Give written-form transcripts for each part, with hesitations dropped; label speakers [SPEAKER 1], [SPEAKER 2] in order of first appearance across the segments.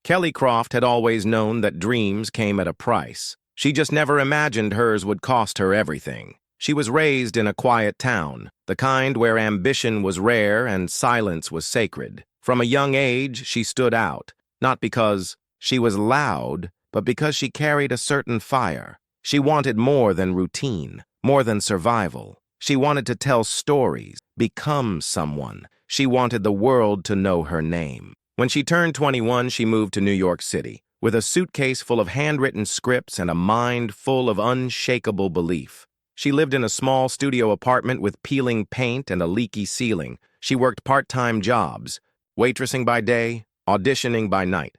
[SPEAKER 1] Kellye Croft had always known that dreams came at a price. She just never imagined hers would cost her everything. She was raised in a quiet town, the kind where ambition was rare and silence was sacred. From a young age, she stood out, not because she was loud, but because she carried a certain fire. She wanted more than routine, more than survival. She wanted to tell stories, become someone. She wanted the world to know her name. When she turned 21, she moved to New York City, with a suitcase full of handwritten scripts and a mind full of unshakable belief. She lived in a small studio apartment with peeling paint and a leaky ceiling. She worked part-time jobs, waitressing by day, auditioning by night.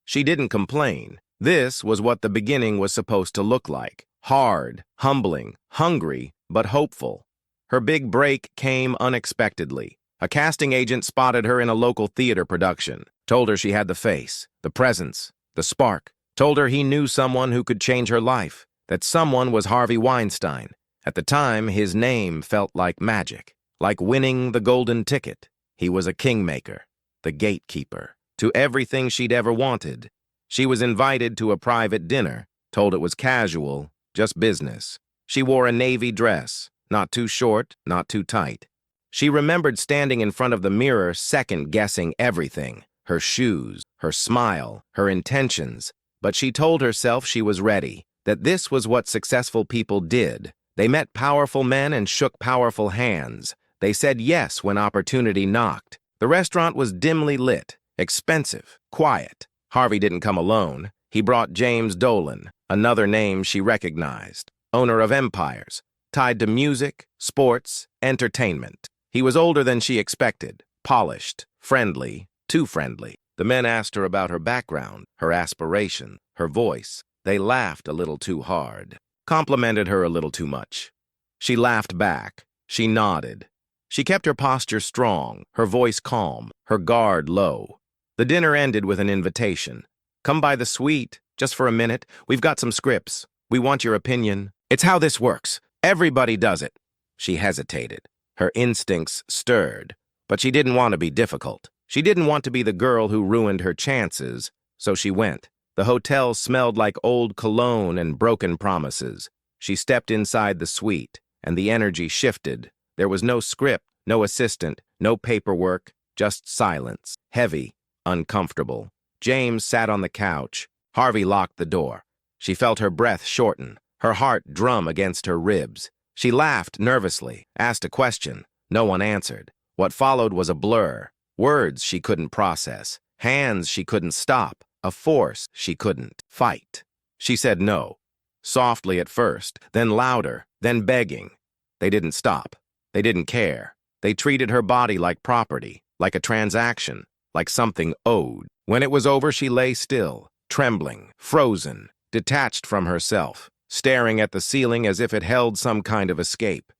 [SPEAKER 1] She didn't complain. This was what the beginning was supposed to look like. Hard, humbling, hungry, but hopeful. Her big break came unexpectedly. A casting agent spotted her in a local theater production, told her she had the face, the presence, the spark, told her he knew someone who could change her life, that someone was Harvey Weinstein. At the time, his name felt like magic, like winning the golden ticket. He was a kingmaker, the gatekeeper, to everything she'd ever wanted. She was invited to a private dinner, told it was casual, just business. She wore a navy dress, not too short, not too tight. She remembered standing in front of the mirror, second-guessing everything, her shoes, her smile, her intentions. But she told herself she was ready, that this was what successful people did. They met powerful men and shook powerful hands. They said yes when opportunity knocked. The restaurant was dimly lit, expensive, quiet. Harvey didn't come alone. He brought James Dolan, another name she recognized, owner of empires, tied to music, sports, entertainment. He was older than she expected, polished, friendly, too friendly. The men asked her about her background, her aspiration, her voice. They laughed a little too hard, complimented her a little too much. She laughed back. She nodded. She kept her posture strong, her voice calm, her guard low. The dinner ended with an invitation. Come by the suite, just for a minute. We've got some scripts. We want your opinion. It's how this works. Everybody does it. She hesitated. Her instincts stirred, but she didn't want to be difficult. She didn't want to be the girl who ruined her chances, so she went. The hotel smelled like old cologne and broken promises. She stepped inside the suite, and the energy shifted. There was no script, no assistant, no paperwork, just silence, heavy, uncomfortable. James sat on the couch. Harvey locked the door. She felt her breath shorten, her heart drum against her ribs. She laughed nervously, asked a question. No one answered. What followed was a blur. Words she couldn't process, hands she couldn't stop, a force she couldn't fight. She said no, softly at first, then louder, then begging. They didn't stop. They didn't care. They treated her body like property, like a transaction, like something owed. When it was over, she lay still, trembling, frozen, detached from herself, staring at the ceiling as if it held some kind of escape.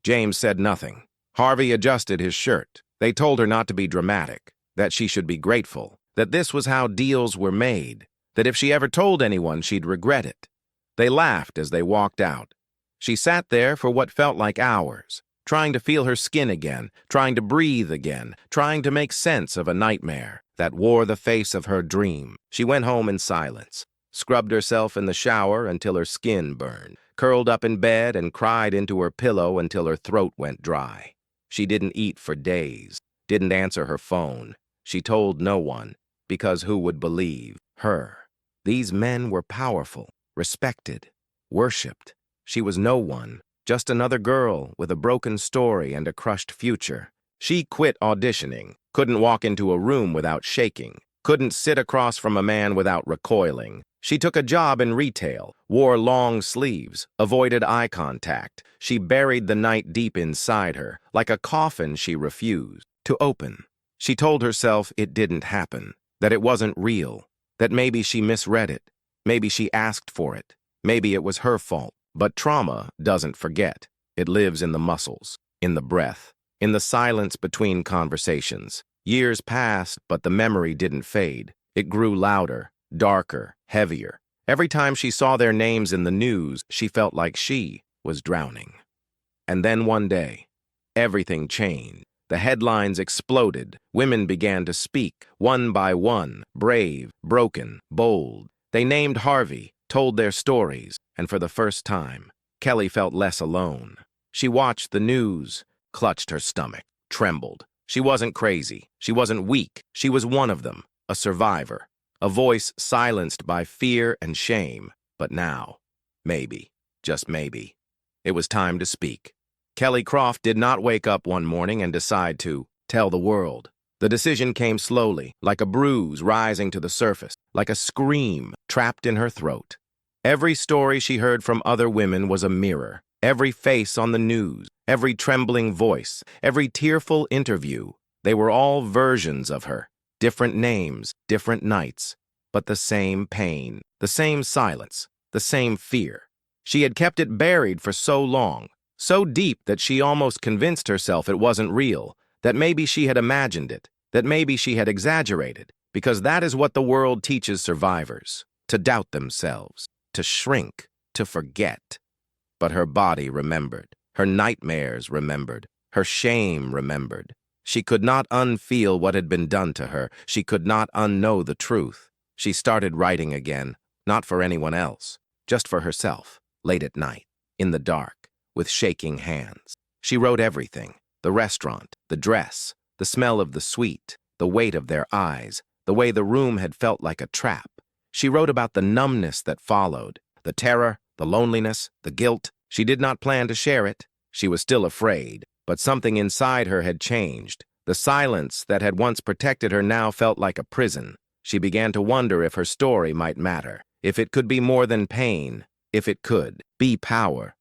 [SPEAKER 1] James said nothing. Harvey adjusted his shirt. They told her not to be dramatic, that she should be grateful, that this was how deals were made, that if she ever told anyone, she'd regret it. They laughed as they walked out. She sat there for what felt like hours, trying to feel her skin again, trying to breathe again, trying to make sense of a nightmare that wore the face of her dream. She went home in silence, scrubbed herself in the shower until her skin burned, curled up in bed and cried into her pillow until her throat went dry. She didn't eat for days, didn't answer her phone. She told no one, because who would believe her? These men were powerful, respected, worshipped. She was no one, just another girl with a broken story and a crushed future. She quit auditioning, couldn't walk into a room without shaking, couldn't sit across from a man without recoiling. She took a job in retail, wore long sleeves, avoided eye contact. She buried the night deep inside her, like a coffin she refused to open. She told herself it didn't happen, that it wasn't real, that maybe she misread it, maybe she asked for it, maybe it was her fault. But trauma doesn't forget. It lives in the muscles, in the breath, in the silence between conversations. Years passed, but the memory didn't fade. It grew louder, darker, heavier. Every time she saw their names in the news, she felt like she was drowning. And then one day, everything changed. The headlines exploded. Women began to speak, one by one, brave, broken, bold. They named Harvey, told their stories, and for the first time, Kellye felt less alone. She watched the news, clutched her stomach, trembled. She wasn't crazy. She wasn't weak. She was one of them, a survivor, a voice silenced by fear and shame. But now, maybe, just maybe, it was time to speak. Kellye Croft did not wake up one morning and decide to tell the world. The decision came slowly, like a bruise rising to the surface, like a scream trapped in her throat. Every story she heard from other women was a mirror. Every face on the news, every trembling voice, every tearful interview, they were all versions of her. Different names, different nights, but the same pain, the same silence, the same fear. She had kept it buried for so long, so deep that she almost convinced herself it wasn't real, that maybe she had imagined it, that maybe she had exaggerated, because that is what the world teaches survivors, to doubt themselves, to shrink, to forget. But her body remembered, her nightmares remembered, her shame remembered. She could not unfeel what had been done to her. She could not unknow the truth. She started writing again, not for anyone else, just for herself, late at night, in the dark, with shaking hands. She wrote everything, the restaurant, the dress, the smell of the sweet, the weight of their eyes, the way the room had felt like a trap. She wrote about the numbness that followed, the terror, the loneliness, the guilt. She did not plan to share it. She was still afraid, but something inside her had changed. The silence that had once protected her now felt like a prison. She began to wonder if her story might matter, if it could be more than pain, if it could be power.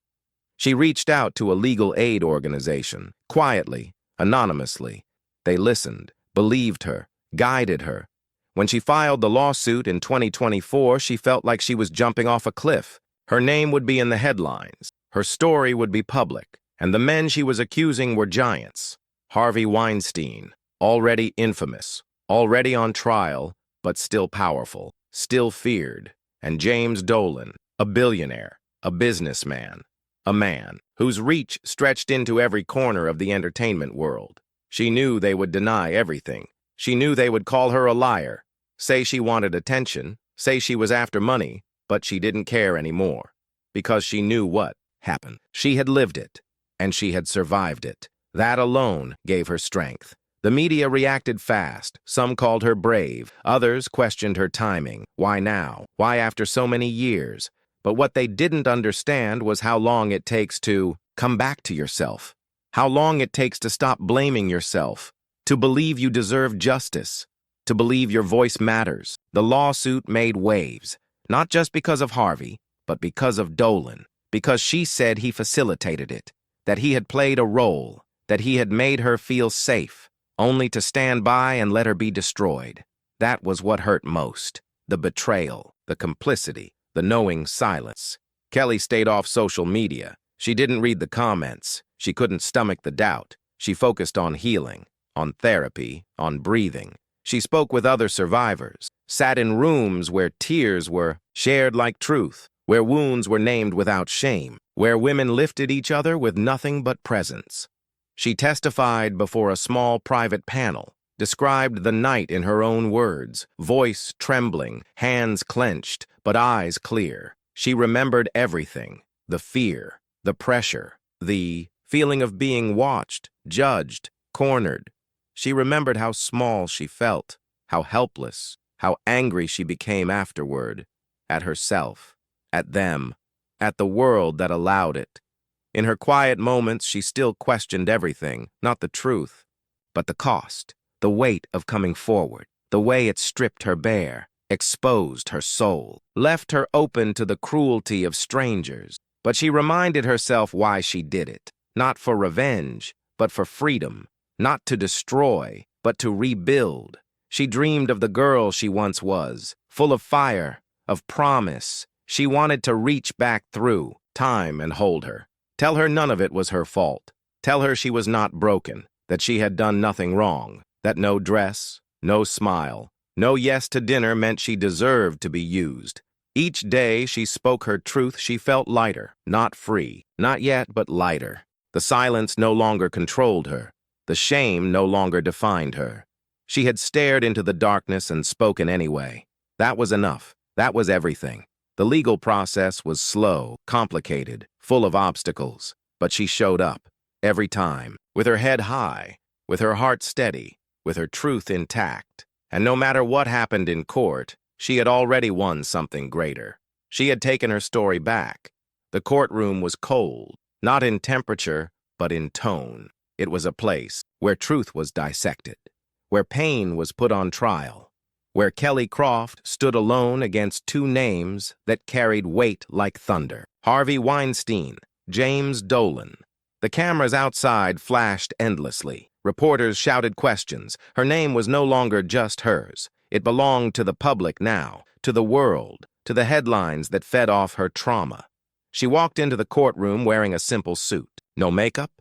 [SPEAKER 1] She reached out to a legal aid organization, quietly, anonymously. They listened, believed her, guided her. When she filed the lawsuit in 2024, she felt like she was jumping off a cliff. Her name would be in the headlines. Her story would be public, and the men she was accusing were giants. Harvey Weinstein, already infamous, already on trial, but still powerful, still feared. And James Dolan, a billionaire, a businessman, a man whose reach stretched into every corner of the entertainment world. She knew they would deny everything. She knew they would call her a liar, say she wanted attention, say she was after money, but she didn't care anymore, because she knew what happened. She had lived it, and she had survived it. That alone gave her strength. The media reacted fast. Some called her brave. Others questioned her timing. Why now? Why after so many years? But what they didn't understand was how long it takes to come back to yourself. How long it takes to stop blaming yourself, to believe you deserve justice, to believe your voice matters. The lawsuit made waves. Not just because of Harvey, but because of Dolan, because she said he facilitated it, that he had played a role, that he had made her feel safe, only to stand by and let her be destroyed. That was what hurt most, the betrayal, the complicity, the knowing silence. Kellye stayed off social media. She didn't read the comments. She couldn't stomach the doubt. She focused on healing, on therapy, on breathing. She spoke with other survivors, sat in rooms where tears were shared like truth, where wounds were named without shame, where women lifted each other with nothing but presence. She testified before a small private panel, described the night in her own words, voice trembling, hands clenched, but eyes clear. She remembered everything, the fear, the pressure, the feeling of being watched, judged, cornered. She remembered how small she felt, how helpless, how angry she became afterward, at herself, at them, at the world that allowed it. In her quiet moments, she still questioned everything, not the truth, but the cost, the weight of coming forward, the way it stripped her bare, exposed her soul, left her open to the cruelty of strangers. But she reminded herself why she did it, not for revenge, but for freedom. Not to destroy, but to rebuild. She dreamed of the girl she once was, full of fire, of promise. She wanted to reach back through time and hold her. Tell her none of it was her fault. Tell her she was not broken, that she had done nothing wrong, that no dress, no smile, no yes to dinner meant she deserved to be used. Each day she spoke her truth, she felt lighter, not free, not yet, but lighter. The silence no longer controlled her. The shame no longer defined her. She had stared into the darkness and spoken anyway. That was enough. That was everything. The legal process was slow, complicated, full of obstacles, but she showed up, every time, with her head high, with her heart steady, with her truth intact. And no matter what happened in court, she had already won something greater. She had taken her story back. The courtroom was cold, not in temperature, but in tone. It was a place where truth was dissected, where pain was put on trial, where Kellye Croft stood alone against two names that carried weight like thunder. Harvey Weinstein, James Dolan. The cameras outside flashed endlessly. Reporters shouted questions. Her name was no longer just hers. It belonged to the public now, to the world, to the headlines that fed off her trauma. She walked into the courtroom wearing a simple suit. No makeup,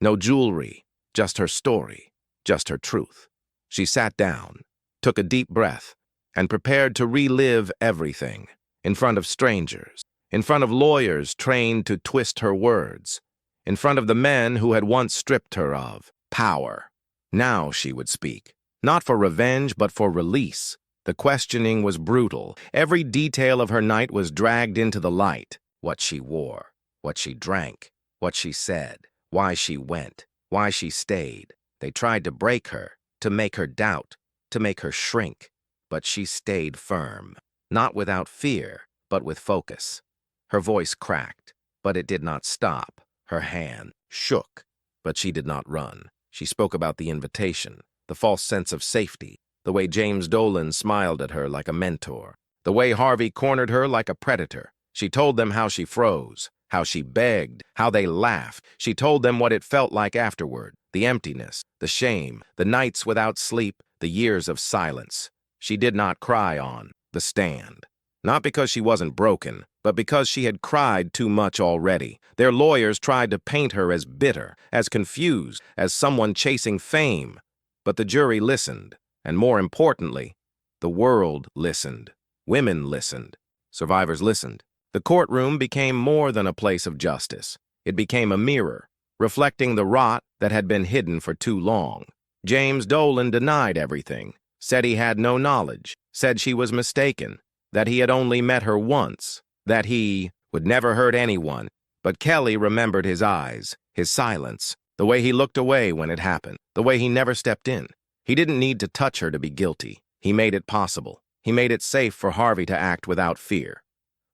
[SPEAKER 1] no jewelry, just her story, just her truth. She sat down, took a deep breath, and prepared to relive everything, in front of strangers, in front of lawyers trained to twist her words, in front of the men who had once stripped her of power. Now she would speak, not for revenge, but for release. The questioning was brutal. Every detail of her night was dragged into the light. What she wore, what she drank, what she said, why she went, why she stayed. They tried to break her, to make her doubt, to make her shrink. But she stayed firm, not without fear, but with focus. Her voice cracked, but it did not stop. Her hand shook, but she did not run. She spoke about the invitation, the false sense of safety, the way James Dolan smiled at her like a mentor, the way Harvey cornered her like a predator. She told them how she froze, how she begged, how they laughed. She told them what it felt like afterward, the emptiness, the shame, the nights without sleep, the years of silence. She did not cry on the stand. Not because she wasn't broken, but because she had cried too much already. Their lawyers tried to paint her as bitter, as confused, as someone chasing fame. But the jury listened, and more importantly, the world listened. Women listened. Survivors listened. The courtroom became more than a place of justice. It became a mirror, reflecting the rot that had been hidden for too long. James Dolan denied everything, said he had no knowledge, said she was mistaken, that he had only met her once, that he would never hurt anyone. But Kellye remembered his eyes, his silence, the way he looked away when it happened, the way he never stepped in. He didn't need to touch her to be guilty. He made it possible. He made it safe for Harvey to act without fear.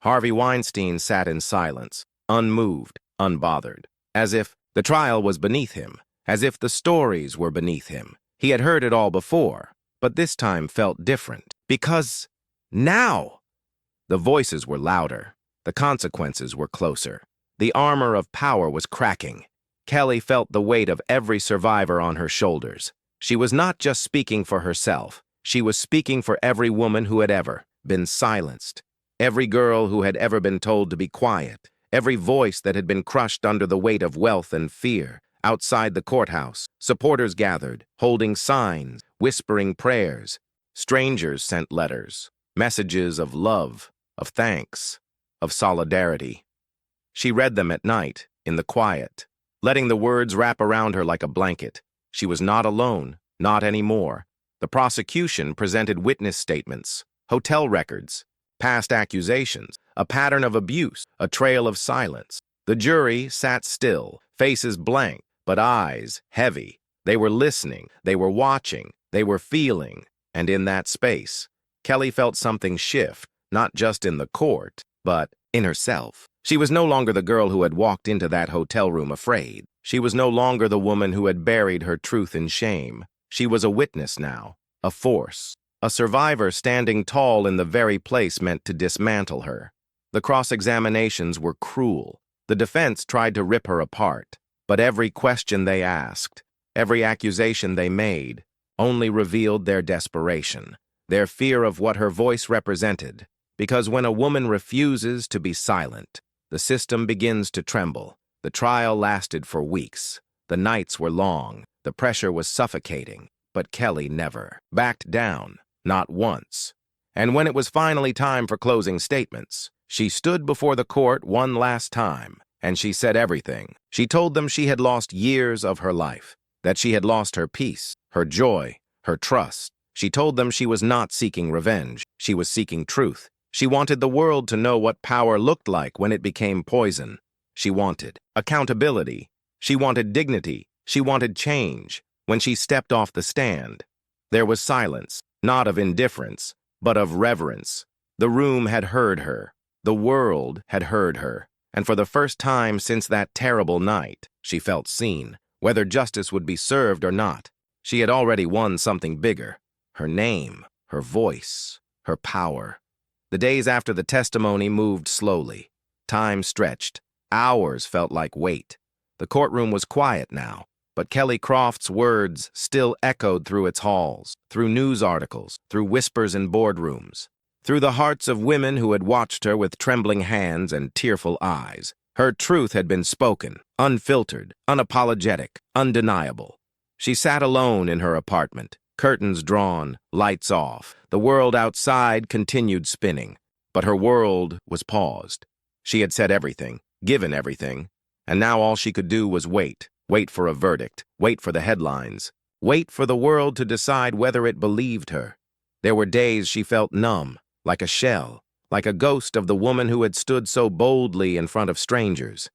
[SPEAKER 1] Harvey Weinstein sat in silence, unmoved, unbothered, as if the trial was beneath him, as if the stories were beneath him. He had heard it all before, but this time felt different. Because now the voices were louder, the consequences were closer. The armor of power was cracking. Kellye felt the weight of every survivor on her shoulders. She was not just speaking for herself. She was speaking for every woman who had ever been silenced, every girl who had ever been told to be quiet, every voice that had been crushed under the weight of wealth and fear. Outside the courthouse, supporters gathered, holding signs, whispering prayers. Strangers sent letters, messages of love, of thanks, of solidarity. She read them at night, in the quiet, letting the words wrap around her like a blanket. She was not alone, not anymore. The prosecution presented witness statements, hotel records, past accusations, a pattern of abuse, a trail of silence. The jury sat still, faces blank, but eyes heavy. They were listening, they were watching, they were feeling. And in that space, Kellye felt something shift, not just in the court, but in herself. She was no longer the girl who had walked into that hotel room afraid. She was no longer the woman who had buried her truth in shame. She was a witness now, a force, a survivor standing tall in the very place meant to dismantle her. The cross-examinations were cruel. The defense tried to rip her apart, but every question they asked, every accusation they made, only revealed their desperation, their fear of what her voice represented. Because when a woman refuses to be silent, the system begins to tremble. The trial lasted for weeks. The nights were long. The pressure was suffocating. But Kellye never backed down, not once. And when it was finally time for closing statements, she stood before the court one last time, and she said everything. She told them she had lost years of her life. that she had lost her peace, her joy, her trust. She told them she was not seeking revenge. She was seeking truth. She wanted the world to know what power looked like when it became poison. She wanted accountability. She wanted dignity. She wanted change. When she stepped off the stand, there was silence, not of indifference, but of reverence. The room had heard her. The world had heard her. And for the first time since that terrible night, she felt seen, whether justice would be served or not. She had already won something bigger. Her name, her voice, her power. The days after the testimony moved slowly. Time stretched. Hours felt like wait. The courtroom was quiet now, but Kellye Croft's words still echoed through its halls, through news articles, through whispers in boardrooms, through the hearts of women who had watched her with trembling hands and tearful eyes. Her truth had been spoken, unfiltered, unapologetic, undeniable. She sat alone in her apartment, curtains drawn, lights off. The world outside continued spinning, but her world was paused. She had said everything, given everything, and now all she could do was wait for a verdict, wait for the headlines, wait for the world to decide whether it believed her. There were days she felt numb, like a shell, like a ghost of the woman who had stood so boldly in front of strangers.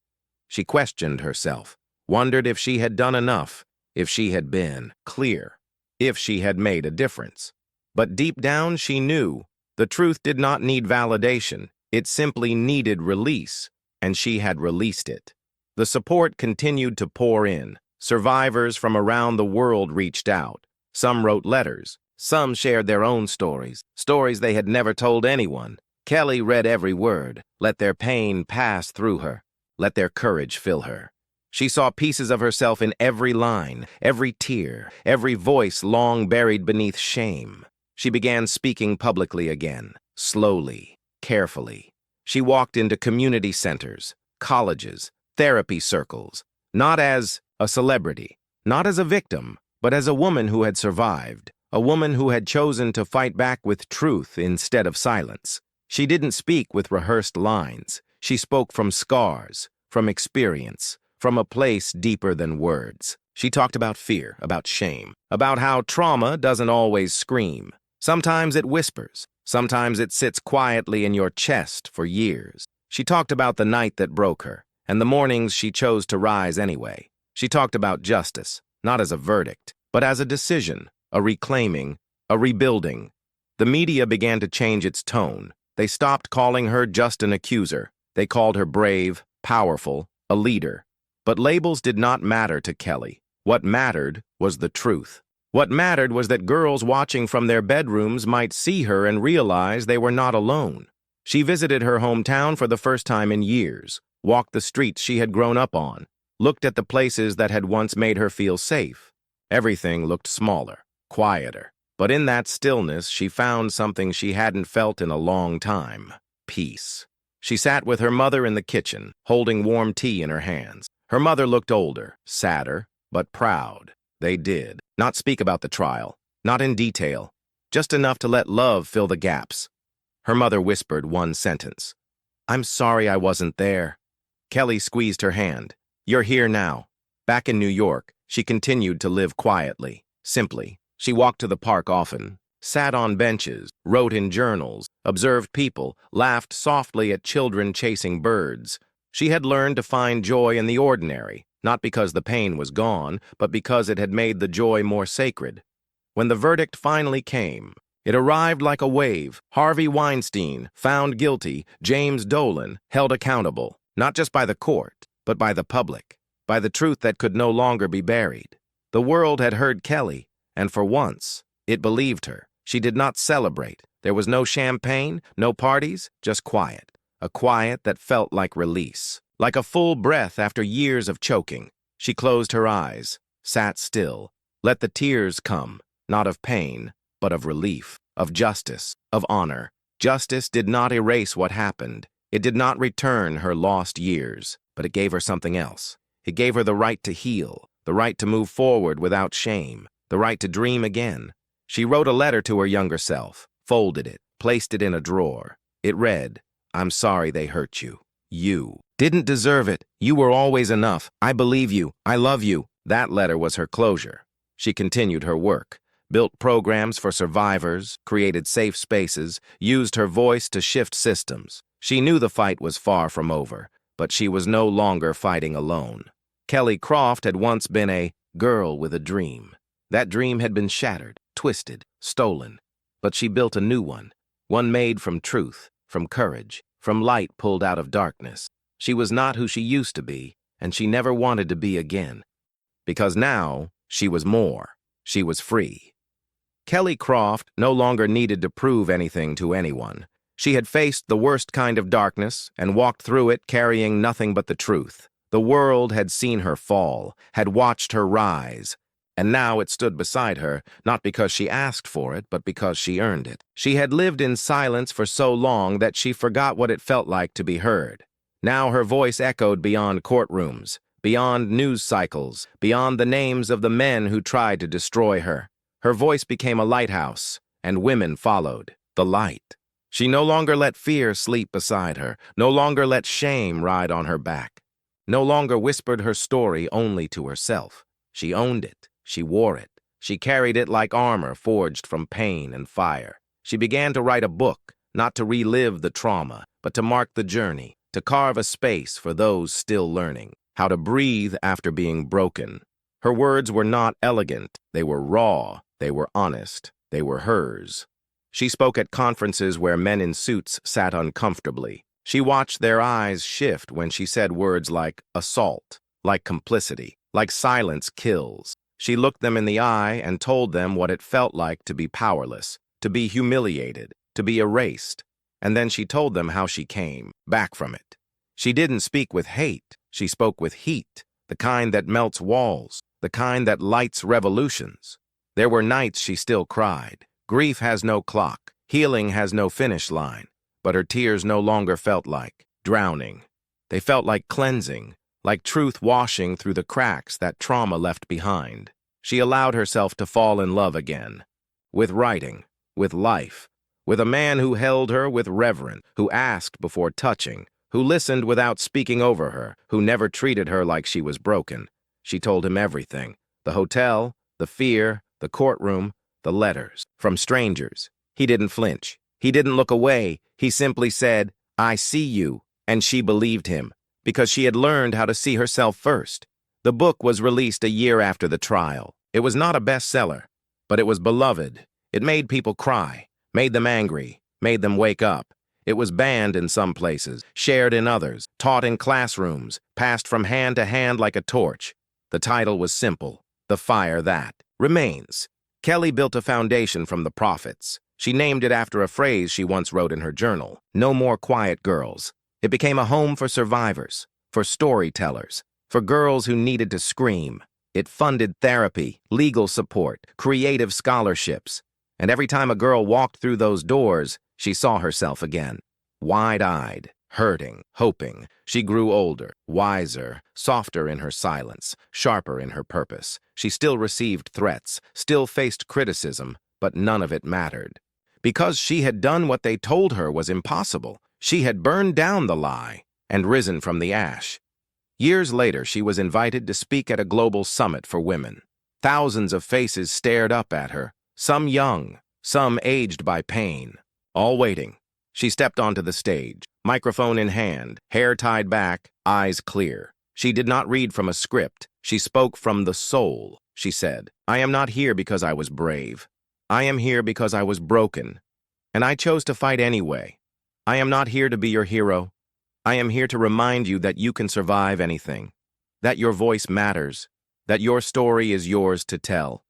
[SPEAKER 1] She questioned herself, wondered if she had done enough, if she had been clear, if she had made a difference. But deep down she knew the truth did not need validation, it simply needed release, and she had released it. The support continued to pour in. Survivors from around the world reached out. Some wrote letters. Some shared their own stories, stories they had never told anyone. Kellye read every word, let their pain pass through her, let their courage fill her. She saw pieces of herself in every line, every tear, every voice long buried beneath shame. She began speaking publicly again, slowly, carefully. She walked into community centers, colleges, therapy circles, not as a celebrity, not as a victim, but as a woman who had survived, a woman who had chosen to fight back with truth instead of silence. She didn't speak with rehearsed lines. She spoke from scars, from experience, from a place deeper than words. She talked about fear, about shame, about how trauma doesn't always scream. Sometimes it whispers. Sometimes it sits quietly in your chest for years. She talked about the night that broke her, and the mornings she chose to rise anyway. She talked about justice, not as a verdict, but as a decision, a reclaiming, a rebuilding. The media began to change its tone. They stopped calling her just an accuser. They called her brave, powerful, a leader. But labels did not matter to Kellye. What mattered was the truth. What mattered was that girls watching from their bedrooms might see her and realize they were not alone. She visited her hometown for the first time in years, walked the streets she had grown up on, looked at the places that had once made her feel safe. Everything looked smaller, quieter. But in that stillness, she found something she hadn't felt in a long time: peace. She sat with her mother in the kitchen, holding warm tea in her hands. Her mother looked older, sadder, but proud. They did not speak about the trial, not in detail, just enough to let love fill the gaps. Her mother whispered one sentence: "I'm sorry I wasn't there." Kellye squeezed her hand. "You're here now." Back in New York, she continued to live quietly, simply. She walked to the park often, sat on benches, wrote in journals, observed people, laughed softly at children chasing birds. She had learned to find joy in the ordinary, not because the pain was gone, but because it had made the joy more sacred. When the verdict finally came, it arrived like a wave. Harvey Weinstein, found guilty. James Dolan, held accountable, not just by the court, but by the public, by the truth that could no longer be buried. The world had heard Kellye, and for once, it believed her. She did not celebrate. There was no champagne, no parties, just quiet. A quiet that felt like release, like a full breath after years of choking. She closed her eyes, sat still, let the tears come, not of pain, but of relief, of justice, of honor. Justice did not erase what happened. It did not return her lost years, but it gave her something else. It gave her the right to heal, the right to move forward without shame, the right to dream again. She wrote a letter to her younger self, folded it, placed it in a drawer. It read, "I'm sorry they hurt you. You didn't deserve it. You were always enough. I believe you. I love you." That letter was her closure. She continued her work, built programs for survivors, created safe spaces, used her voice to shift systems. She knew the fight was far from over, but she was no longer fighting alone. Kellye Croft had once been a girl with a dream. That dream had been shattered, twisted, stolen. But she built a new one made from truth, from courage, from light pulled out of darkness. She was not who she used to be, and she never wanted to be again. Because now, she was more. She was free. Kellye Croft no longer needed to prove anything to anyone. She had faced the worst kind of darkness and walked through it carrying nothing but the truth. The world had seen her fall, had watched her rise, and now it stood beside her, not because she asked for it, but because she earned it. She had lived in silence for so long that she forgot what it felt like to be heard. Now her voice echoed beyond courtrooms, beyond news cycles, beyond the names of the men who tried to destroy her. Her voice became a lighthouse, and women followed. The light. She no longer let fear sleep beside her, no longer let shame ride on her back, no longer whispered her story only to herself. She owned it. She wore it. She carried it like armor forged from pain and fire. She began to write a book, not to relive the trauma, but to mark the journey, to carve a space for those still learning how to breathe after being broken. Her words were not elegant. They were raw. They were honest. They were hers. She spoke at conferences where men in suits sat uncomfortably. She watched their eyes shift when she said words like assault, like complicity, like silence kills. She looked them in the eye and told them what it felt like to be powerless, to be humiliated, to be erased. And then she told them how she came back from it. She didn't speak with hate. She spoke with heat, the kind that melts walls, the kind that lights revolutions. There were nights she still cried. Grief has no clock. Healing has no finish line. But her tears no longer felt like drowning. They felt like cleansing, like truth washing through the cracks that trauma left behind. She allowed herself to fall in love again. With writing, with life, with a man who held her with reverence, who asked before touching, who listened without speaking over her, who never treated her like she was broken. She told him everything. The hotel, the fear, the courtroom, the letters from strangers. He didn't flinch. He didn't look away. He simply said, "I see you," and she believed him, because she had learned how to see herself first. The book was released a year after the trial. It was not a bestseller, but it was beloved. It made people cry, made them angry, made them wake up. It was banned in some places, shared in others, taught in classrooms, passed from hand to hand like a torch. The title was simple: The Fire That Remains. Kellye built a foundation from the prophets. She named it after a phrase she once wrote in her journal: "No more quiet girls." It became a home for survivors, for storytellers, for girls who needed to scream. It funded therapy, legal support, creative scholarships. And every time a girl walked through those doors, she saw herself again. Wide-eyed, hurting, hoping. She grew older, wiser, softer in her silence, sharper in her purpose. She still received threats, still faced criticism, but none of it mattered. Because she had done what they told her was impossible. She had burned down the lie and risen from the ash. Years later, she was invited to speak at a global summit for women. Thousands of faces stared up at her, some young, some aged by pain, all waiting. She stepped onto the stage, microphone in hand, hair tied back, eyes clear. She did not read from a script. She spoke from the soul. She said, "I am not here because I was brave. I am here because I was broken, and I chose to fight anyway. I am not here to be your hero. I am here to remind you that you can survive anything, that your voice matters, that your story is yours to tell."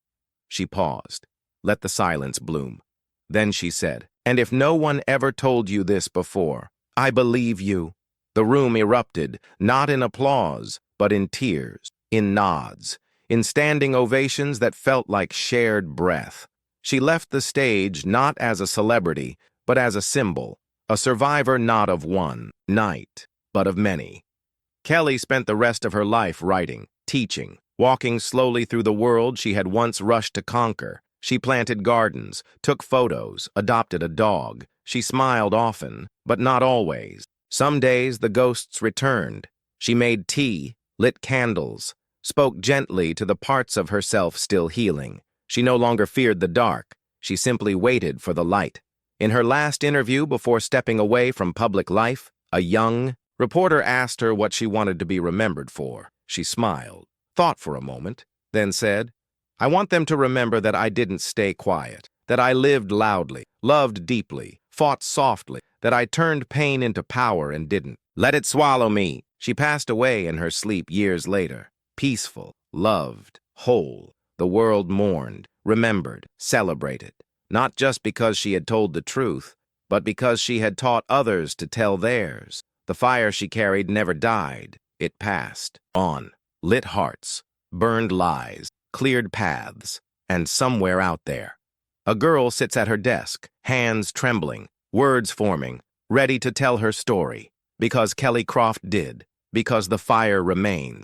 [SPEAKER 1] She paused, let the silence bloom. Then she said, "And if no one ever told you this before, I believe you." The room erupted, not in applause, but in tears, in nods, in standing ovations that felt like shared breath. She left the stage not as a celebrity, but as a symbol, a survivor not of one night, but of many. Kellye spent the rest of her life writing, teaching, walking slowly through the world she had once rushed to conquer. She planted gardens, took photos, adopted a dog. She smiled often, but not always. Some days the ghosts returned. She made tea, lit candles, spoke gently to the parts of herself still healing. She no longer feared the dark. She simply waited for the light. In her last interview before stepping away from public life, a young reporter asked her what she wanted to be remembered for. She smiled, thought for a moment, then said, "I want them to remember that I didn't stay quiet, that I lived loudly, loved deeply, fought softly, that I turned pain into power and didn't let it swallow me." She passed away in her sleep years later, peaceful, loved, whole. The world mourned, remembered, celebrated, not just because she had told the truth, but because she had taught others to tell theirs. The fire she carried never died. It passed on, lit hearts, burned lies, cleared paths, and somewhere out there, a girl sits at her desk, hands trembling, words forming, ready to tell her story. Because Kellye Croft did, because the fire remains.